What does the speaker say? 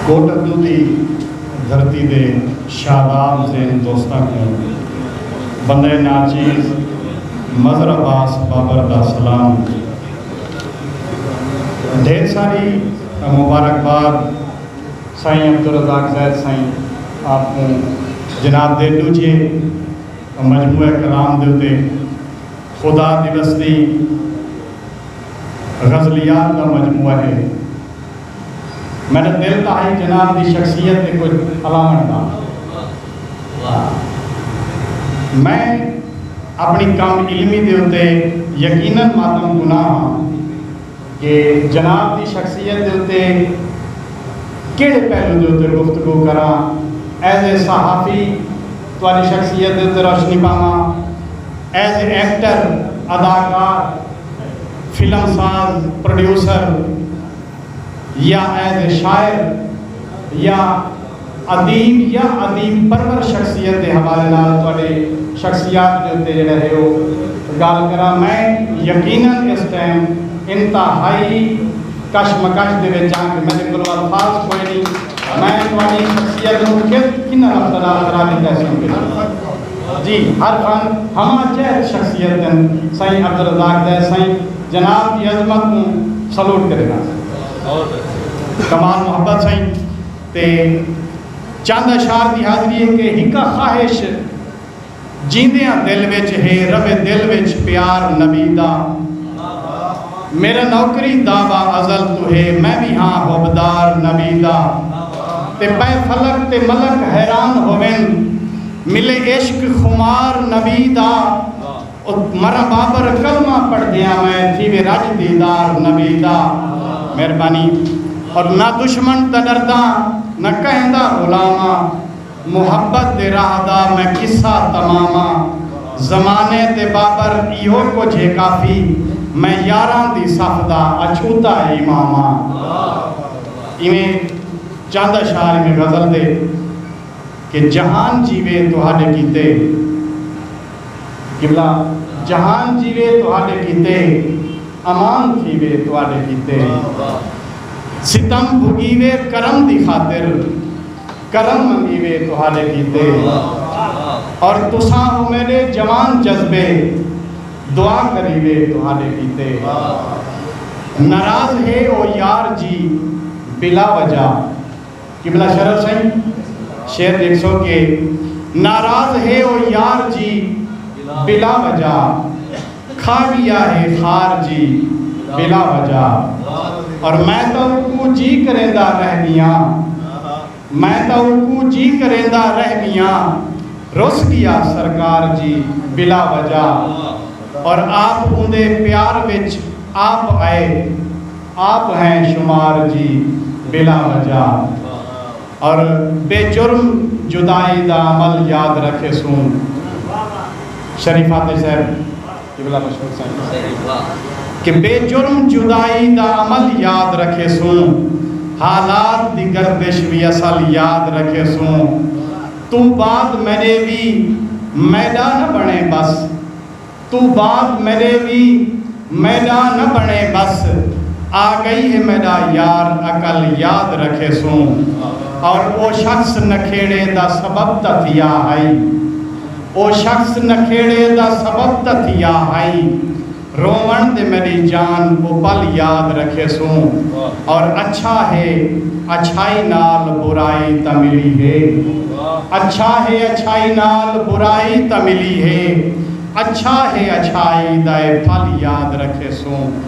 کوٹکو دی دھرتی دے شاداب زین دوستاں کو بندے ناچیز مظہر عباس بابر دا سلام. ڈھیر ساری مبارکباد سائیں عبدالرزاق زید سائیں آپ کو جناب دے دوجے مجموعہ کلام دے ہوتے خدا دیوس دی غزلیات کا مجموعہ ہے. میں نے دل تاہی جناب دی شخصیت کے کچھ علامت دا. میں اپنی کم علمی دے ہوتے یقیناً ماتم گناہ ہاں کہ جناب دی شخصیت دے ہوتے کیڑے پہلو دے ہوتے گفتگو کرا. ایز اے صحافی توالی شخصیت دے ہوتے روشنی پاما، ایز اے ایکٹر، اداکار، فلم ساز، پروڈیوسر، یا ایز اے شاعر یا ادیب یا ادیب پرور شخصیت کے حوالے نال تواڈے شخصیات کے اتنے جڑے ہے وہ گل کرا. میں یقیناً اس ٹائم انتہائی کشمکش دے وچ ہاں کہ میرے کول الفاظ کوئی نہیں. میں تواڈی شخصیت نوں کن لفظ نال خراب کر سکدا جی. ہر فن ہما چہر شخصیت سائیں عبدالرزاق زید سائیں جناب کی عظمت کو سلوٹ کرے گا. کمال محبت سائیں تے چند اشعار دی حاضری ہے کہ ہکا خواہش جیندیاں دل وچ ہے رب دل وچ پیار نبی دا. میرا نوکری دعویٰ ازل تو ہے میں بھی ہاں حبدار نبی دا. تے پے فلک تے ملک حیران ہوئن ملے عشق خمار نبی دا. مرا بابر کلمہ پڑھ دیا میں تھی وے رج دیدار نبی دا. مہربانی. اور نہ دشمن تا ڈردا نہ کہندا غلاما محبت دے راہ دا میں قصہ تماما. زمانے تے بابر ایہو کچھ ہے کافی میں یاراں دی صف دا اچھوتا اماما. ایویں چند اشعار میں غزل دے کہ جہان جیوے تہاڈے کیتے قبلہ جہان جیوے تہاڈے کیتے امان تھیوے تہاڈے کیتے. ستم بھگیوے کرم دی خاطر کرم منگیوے تہاڈے کیتے. اور تساں ہو میرے جوان جذبے دعا کریوے تہاڈے کیتے. ناراض ہے او یار جی بلا وجہ. قبلہ شرف سائیں شعر دیکھ سو کہ ناراض ہے او یار جی بلا وجہ کھا گیا ہے خار جی بلا وجہ. اور میں تو کو جی کریندہ رہ گیا میں تو کو جی کریندہ رہ گیا رس گیا سرکار جی بلا وجہ. اور آپ اندے پیار وچ آپ آئے آپ ہیں شمار جی بلا وجہ. اور بے جرم جدائی دا عمل یاد رکھے سون. شریف آتے صاحب قبلہ مشہور صاحب کہ بے جرم جدائی دا عمل یاد رکھے سون حالات دی گردش بھی اصل یاد رکھے سون. تو بات میرے بھی میدان نہ بنے بس تو بات میرے بھی میدان نہ بنے بس آ گئی ہے میرا یار عقل یاد رکھے سون. اور وہ شخص نکھیڑے دا سبب تتیا آئی او شخص نکھیڑے دا سبب تتیا آئی رومن دے میری جان وہ پل یاد رکھے سون. اور اچھا ہے اچھائی نال برائی تملی ہے اچھا ہے اچھائی نال برائی تملی ہے اچھا ہے اچھائی دائے پھل یاد رکھے سون.